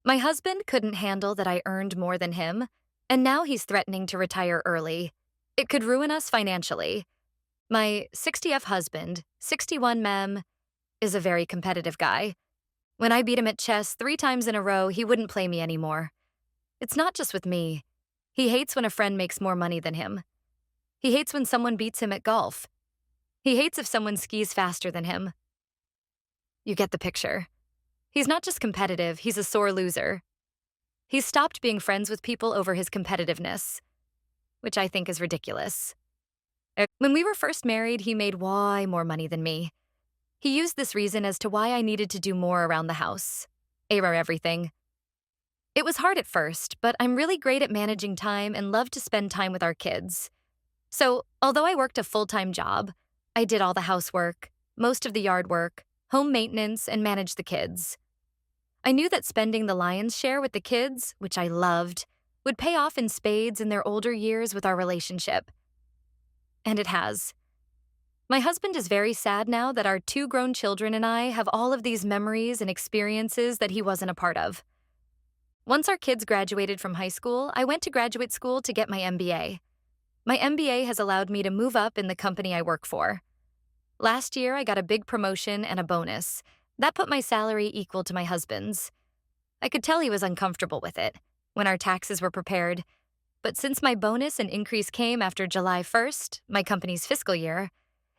My husband couldn't handle that I earned more than him, and now he's threatening to retire early. It could ruin us financially. My 60F husband, 61 mem, is a very competitive guy. When I beat him at chess 3 times in a row, he wouldn't play me anymore. It's not just with me. He hates when a friend makes more money than him. He hates when someone beats him at golf. He hates if someone skis faster than him. You get the picture. He's not just competitive, he's a sore loser. He's stopped being friends with people over his competitiveness, which I think is ridiculous. When we were first married, he made way more money than me. He used this reason as to why I needed to do more around the house. Error everything. It was hard at first, but I'm really great at managing time and love to spend time with our kids. So, although I worked a full-time job, I did all the housework, most of the yard work, home maintenance, and managed the kids. I knew that spending the lion's share with the kids, which I loved, would pay off in spades in their older years with our relationship. And it has. My husband is very sad now that our 2 grown children and I have all of these memories and experiences that he wasn't a part of. Once our kids graduated from high school, I went to graduate school to get my MBA. My MBA has allowed me to move up in the company I work for. Last year, I got a big promotion and a bonus. That put my salary equal to my husband's. I could tell he was uncomfortable with it when our taxes were prepared. But since my bonus and increase came after July 1st, my company's fiscal year,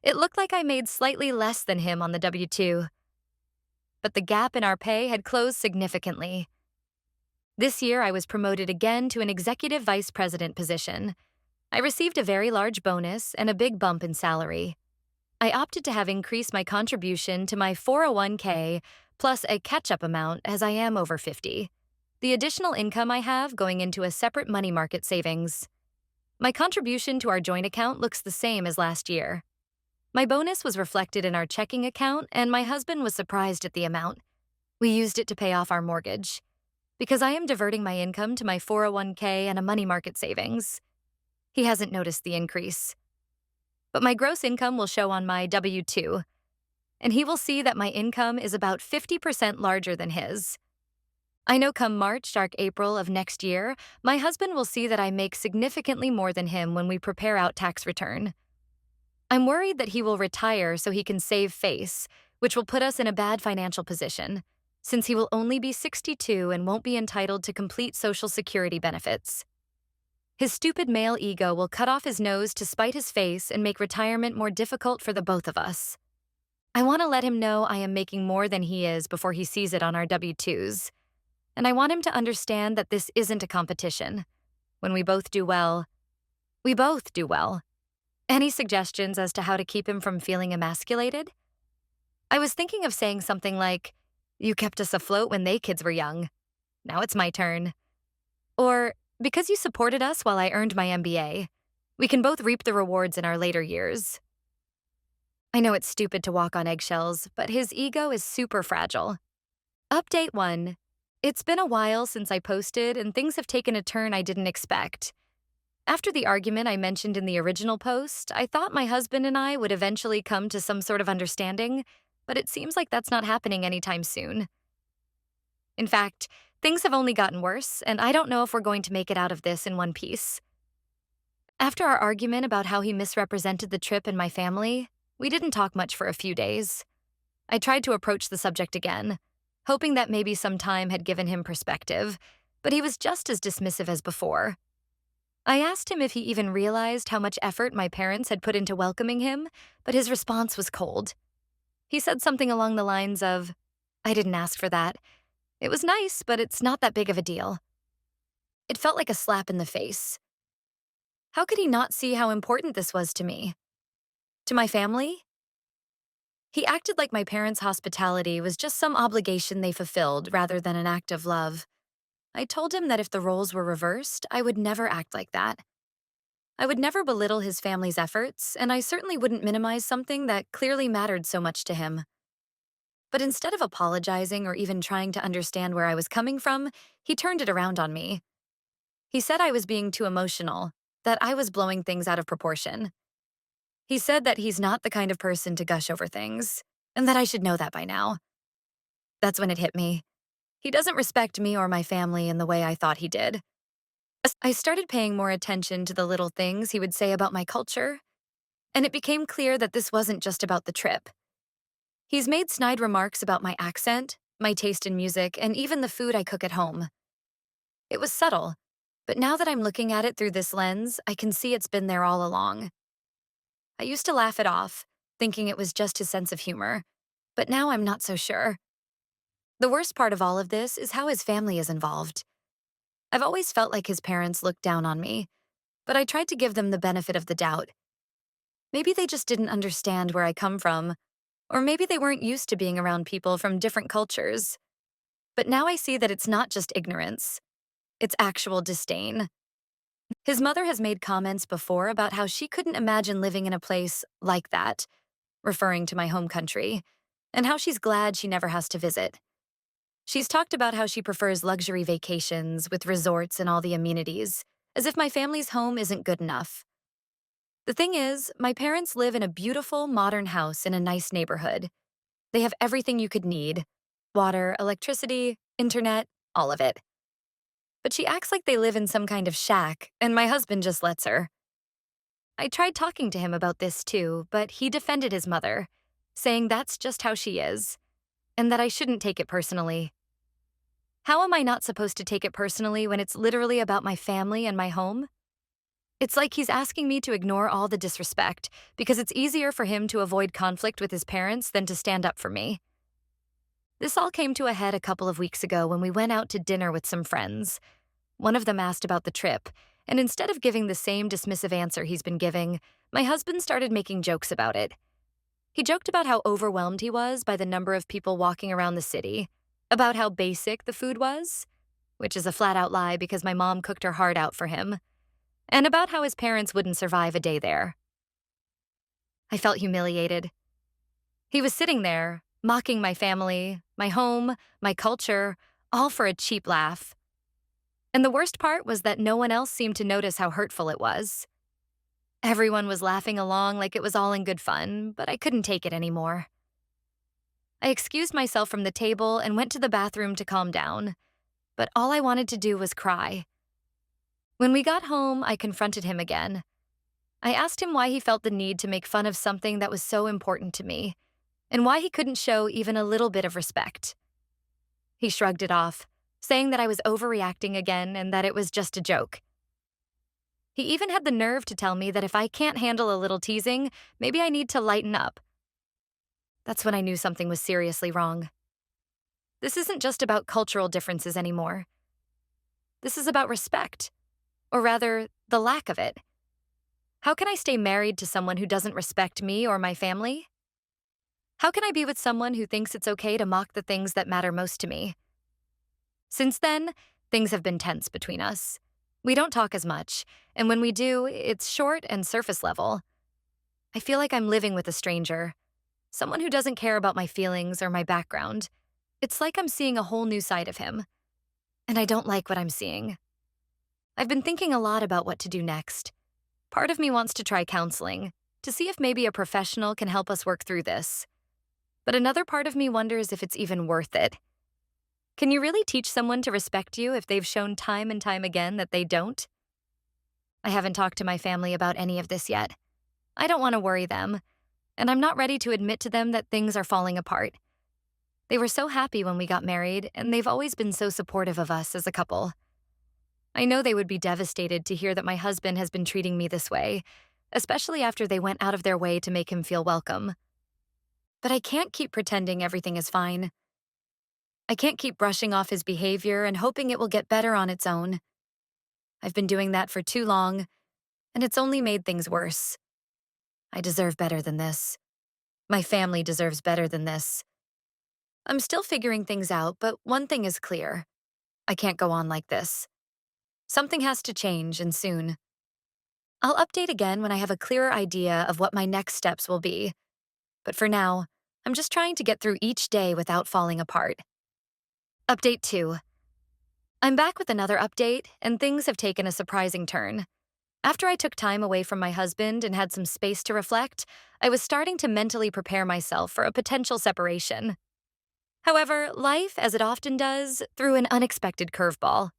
it looked like I made slightly less than him on the W-2. But the gap in our pay had closed significantly. This year, I was promoted again to an executive vice president position. I received a very large bonus and a big bump in salary. I opted to have increased my contribution to my 401k plus a catch-up amount as I am over 50. The additional income I have going into a separate money market savings. My contribution to our joint account looks the same as last year. My bonus was reflected in our checking account, and my husband was surprised at the amount. We used it to pay off our mortgage. Because I am diverting my income to my 401k and a money market savings. He hasn't noticed the increase. But my gross income will show on my W-2, and he will see that my income is about 50% larger than his. I know come March, April of next year, my husband will see that I make significantly more than him when we prepare out tax return. I'm worried that he will retire so he can save face, which will put us in a bad financial position, since he will only be 62 and won't be entitled to complete Social Security benefits. His stupid male ego will cut off his nose to spite his face and make retirement more difficult for the both of us. I want to let him know I am making more than he is before he sees it on our W-2s. And I want him to understand that this isn't a competition. When we both do well, we both do well. Any suggestions as to how to keep him from feeling emasculated? I was thinking of saying something like, "You kept us afloat when they kids were young. Now it's my turn." Or, "Because you supported us while I earned my MBA, we can both reap the rewards in our later years." I know it's stupid to walk on eggshells, but his ego is super fragile. Update 1. It's been a while since I posted, and things have taken a turn I didn't expect. After the argument I mentioned in the original post, I thought my husband and I would eventually come to some sort of understanding, but it seems like that's not happening anytime soon. In fact, things have only gotten worse, and I don't know if we're going to make it out of this in one piece. After our argument about how he misrepresented the trip and my family, we didn't talk much for a few days. I tried to approach the subject again, hoping that maybe some time had given him perspective, but he was just as dismissive as before. I asked him if he even realized how much effort my parents had put into welcoming him, but his response was cold. He said something along the lines of, "I didn't ask for that. It was nice, but it's not that big of a deal." It felt like a slap in the face. How could he not see how important this was to me? To my family? He acted like my parents' hospitality was just some obligation they fulfilled rather than an act of love. I told him that if the roles were reversed, I would never act like that. I would never belittle his family's efforts, and I certainly wouldn't minimize something that clearly mattered so much to him. But instead of apologizing or even trying to understand where I was coming from, he turned it around on me. He said I was being too emotional, that I was blowing things out of proportion. He said that he's not the kind of person to gush over things, and that I should know that by now. That's when it hit me. He doesn't respect me or my family in the way I thought he did. I started paying more attention to the little things he would say about my culture, and it became clear that this wasn't just about the trip. He's made snide remarks about my accent, my taste in music, and even the food I cook at home. It was subtle, but now that I'm looking at it through this lens, I can see it's been there all along. I used to laugh it off, thinking it was just his sense of humor, but now I'm not so sure. The worst part of all of this is how his family is involved. I've always felt like his parents looked down on me, but I tried to give them the benefit of the doubt. Maybe they just didn't understand where I come from, or maybe they weren't used to being around people from different cultures. But now I see that it's not just ignorance, it's actual disdain. His mother has made comments before about how she couldn't imagine living in a place like that, referring to my home country, and how she's glad she never has to visit. She's talked about how she prefers luxury vacations with resorts and all the amenities, as if my family's home isn't good enough. The thing is, my parents live in a beautiful, modern house in a nice neighborhood. They have everything you could need: water, electricity, internet, all of it. But she acts like they live in some kind of shack, and my husband just lets her. I tried talking to him about this too, but he defended his mother, saying that's just how she is, and that I shouldn't take it personally. How am I not supposed to take it personally when it's literally about my family and my home? It's like he's asking me to ignore all the disrespect because it's easier for him to avoid conflict with his parents than to stand up for me. This all came to a head a couple of weeks ago when we went out to dinner with some friends. One of them asked about the trip, and instead of giving the same dismissive answer he's been giving, my husband started making jokes about it. He joked about how overwhelmed he was by the number of people walking around the city, about how basic the food was, which is a flat-out lie because my mom cooked her heart out for him, and about how his parents wouldn't survive a day there. I felt humiliated. He was sitting there, mocking my family, my home, my culture, all for a cheap laugh. And the worst part was that no one else seemed to notice how hurtful it was. Everyone was laughing along like it was all in good fun, but I couldn't take it anymore. I excused myself from the table and went to the bathroom to calm down, but all I wanted to do was cry. When we got home, I confronted him again. I asked him why he felt the need to make fun of something that was so important to me, and why he couldn't show even a little bit of respect. He shrugged it off, saying that I was overreacting again and that it was just a joke. He even had the nerve to tell me that if I can't handle a little teasing, maybe I need to lighten up. That's when I knew something was seriously wrong. This isn't just about cultural differences anymore. This is about respect, or rather, the lack of it. How can I stay married to someone who doesn't respect me or my family? How can I be with someone who thinks it's okay to mock the things that matter most to me? Since then, things have been tense between us. We don't talk as much, and when we do, it's short and surface level. I feel like I'm living with a stranger, someone who doesn't care about my feelings or my background. It's like I'm seeing a whole new side of him, and I don't like what I'm seeing. I've been thinking a lot about what to do next. Part of me wants to try counseling, to see if maybe a professional can help us work through this. But another part of me wonders if it's even worth it. Can you really teach someone to respect you if they've shown time and time again that they don't? I haven't talked to my family about any of this yet. I don't want to worry them, and I'm not ready to admit to them that things are falling apart. They were so happy when we got married, and they've always been so supportive of us as a couple. I know they would be devastated to hear that my husband has been treating me this way, especially after they went out of their way to make him feel welcome. But I can't keep pretending everything is fine. I can't keep brushing off his behavior and hoping it will get better on its own. I've been doing that for too long, and it's only made things worse. I deserve better than this. My family deserves better than this. I'm still figuring things out, but one thing is clear. I can't go on like this. Something has to change, and soon. I'll update again when I have a clearer idea of what my next steps will be. But for now, I'm just trying to get through each day without falling apart. Update 2. I'm back with another update, and things have taken a surprising turn. After I took time away from my husband and had some space to reflect, I was starting to mentally prepare myself for a potential separation. However, life, as it often does, threw an unexpected curveball.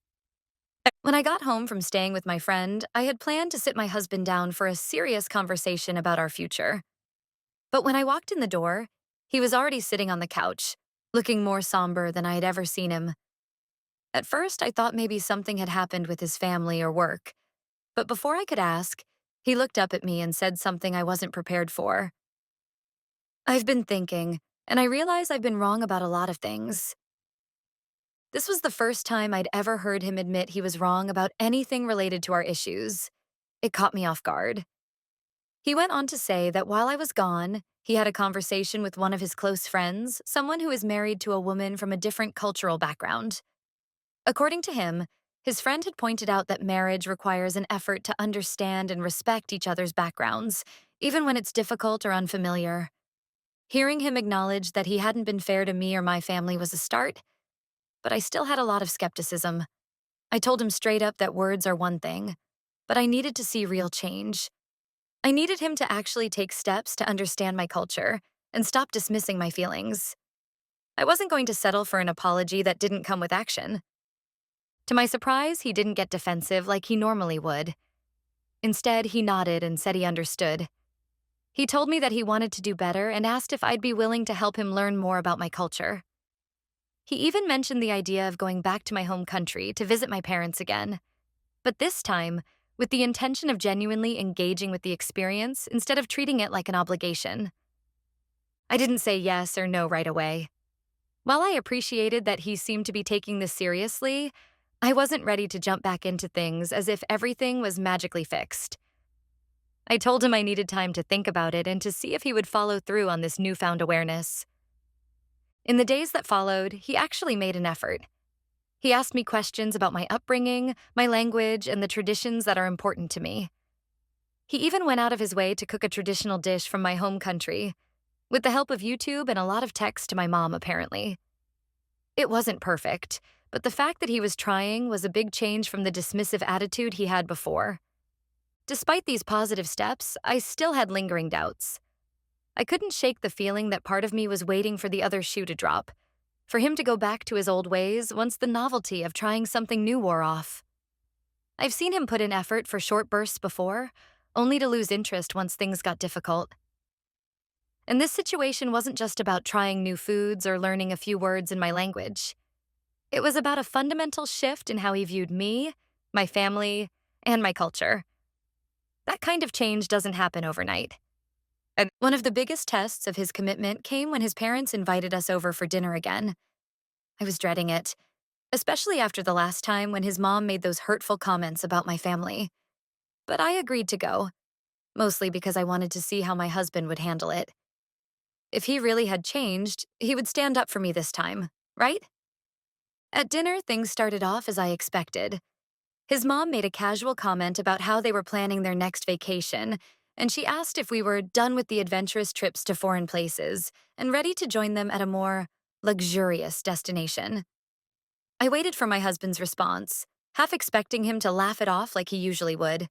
When I got home from staying with my friend, I had planned to sit my husband down for a serious conversation about our future. But when I walked in the door, he was already sitting on the couch, looking more somber than I had ever seen him. At first, I thought maybe something had happened with his family or work, but before I could ask, he looked up at me and said something I wasn't prepared for. I've been thinking, and I realize I've been wrong about a lot of things. This was the first time I'd ever heard him admit he was wrong about anything related to our issues. It caught me off guard. He went on to say that while I was gone, he had a conversation with one of his close friends, someone who is married to a woman from a different cultural background. According to him, his friend had pointed out that marriage requires an effort to understand and respect each other's backgrounds, even when it's difficult or unfamiliar. Hearing him acknowledge that he hadn't been fair to me or my family was a start, but I still had a lot of skepticism. I told him straight up that words are one thing, but I needed to see real change. I needed him to actually take steps to understand my culture and stop dismissing my feelings. I wasn't going to settle for an apology that didn't come with action. To my surprise, he didn't get defensive like he normally would. Instead, he nodded and said he understood. He told me that he wanted to do better and asked if I'd be willing to help him learn more about my culture. He even mentioned the idea of going back to my home country to visit my parents again, but this time, with the intention of genuinely engaging with the experience instead of treating it like an obligation. I didn't say yes or no right away. While I appreciated that he seemed to be taking this seriously, I wasn't ready to jump back into things as if everything was magically fixed. I told him I needed time to think about it and to see if he would follow through on this newfound awareness. In the days that followed, he actually made an effort. He asked me questions about my upbringing, my language, and the traditions that are important to me. He even went out of his way to cook a traditional dish from my home country, with the help of YouTube and a lot of text to my mom, apparently. It wasn't perfect, but the fact that he was trying was a big change from the dismissive attitude he had before. Despite these positive steps, I still had lingering doubts. I couldn't shake the feeling that part of me was waiting for the other shoe to drop, for him to go back to his old ways once the novelty of trying something new wore off. I've seen him put in effort for short bursts before, only to lose interest once things got difficult. And this situation wasn't just about trying new foods or learning a few words in my language. It was about a fundamental shift in how he viewed me, my family, and my culture. That kind of change doesn't happen overnight. And one of the biggest tests of his commitment came when his parents invited us over for dinner again. I was dreading it, especially after the last time when his mom made those hurtful comments about my family. But I agreed to go, mostly because I wanted to see how my husband would handle it. If he really had changed, he would stand up for me this time, right? At dinner, things started off as I expected. His mom made a casual comment about how they were planning their next vacation, and she asked if we were done with the adventurous trips to foreign places and ready to join them at a more luxurious destination. I waited for my husband's response, half expecting him to laugh it off like he usually would.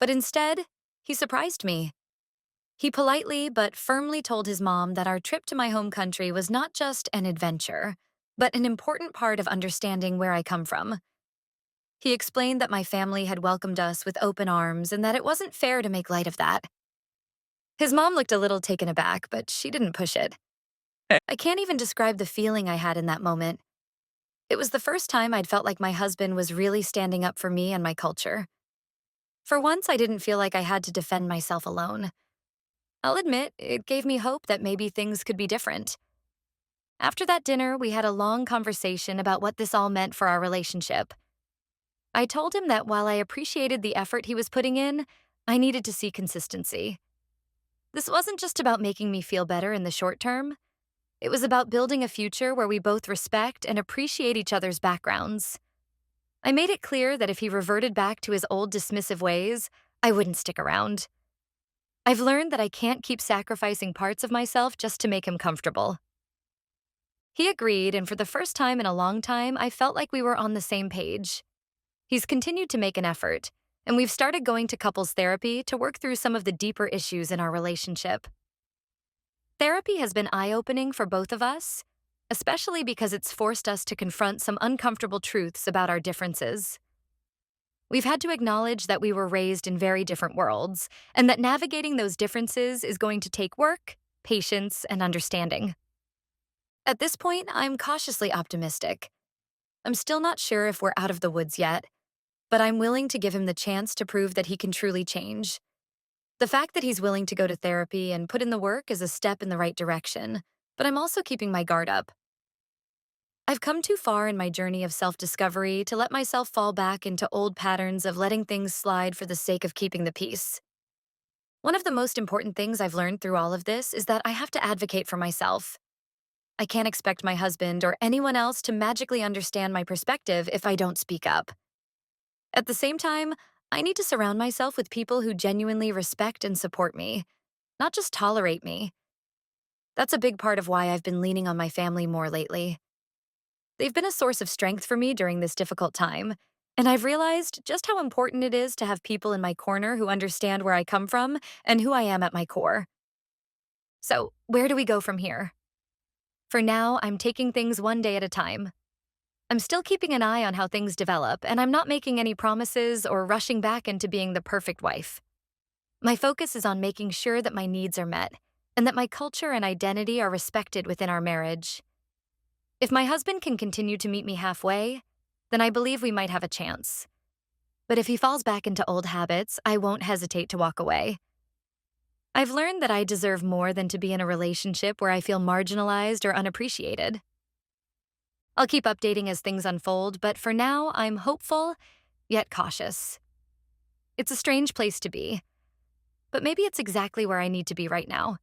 But instead, he surprised me. He politely but firmly told his mom that our trip to my home country was not just an adventure, but an important part of understanding where I come from. He explained that my family had welcomed us with open arms and that it wasn't fair to make light of that. His mom looked a little taken aback, but she didn't push it. I can't even describe the feeling I had in that moment. It was the first time I'd felt like my husband was really standing up for me and my culture. For once, I didn't feel like I had to defend myself alone. I'll admit, it gave me hope that maybe things could be different. After that dinner, we had a long conversation about what this all meant for our relationship. I told him that while I appreciated the effort he was putting in, I needed to see consistency. This wasn't just about making me feel better in the short term. It was about building a future where we both respect and appreciate each other's backgrounds. I made it clear that if he reverted back to his old dismissive ways, I wouldn't stick around. I've learned that I can't keep sacrificing parts of myself just to make him comfortable. He agreed, and for the first time in a long time, I felt like we were on the same page. He's continued to make an effort, and we've started going to couples therapy to work through some of the deeper issues in our relationship. Therapy has been eye-opening for both of us. especially because it's forced us to confront some uncomfortable truths about our differences. We've had to acknowledge that we were raised in very different worlds, and that navigating those differences is going to take work, patience, and understanding. At this point, I'm cautiously optimistic. I'm still not sure if we're out of the woods yet, but I'm willing to give him the chance to prove that he can truly change. The fact that he's willing to go to therapy and put in the work is a step in the right direction, but I'm also keeping my guard up. I've come too far in my journey of self discovery to let myself fall back into old patterns of letting things slide for the sake of keeping the peace. One of the most important things I've learned through all of this is that I have to advocate for myself. I can't expect my husband or anyone else to magically understand my perspective if I don't speak up. At the same time, I need to surround myself with people who genuinely respect and support me, not just tolerate me. That's a big part of why I've been leaning on my family more lately. They've been a source of strength for me during this difficult time, and I've realized just how important it is to have people in my corner who understand where I come from and who I am at my core. So, where do we go from here? For now, I'm taking things one day at a time. I'm still keeping an eye on how things develop, and I'm not making any promises or rushing back into being the perfect wife. My focus is on making sure that my needs are met, and that my culture and identity are respected within our marriage. If my husband can continue to meet me halfway, then I believe we might have a chance. But if he falls back into old habits, I won't hesitate to walk away. I've learned that I deserve more than to be in a relationship where I feel marginalized or unappreciated. I'll keep updating as things unfold, but for now, I'm hopeful, yet cautious. It's a strange place to be, but maybe it's exactly where I need to be right now.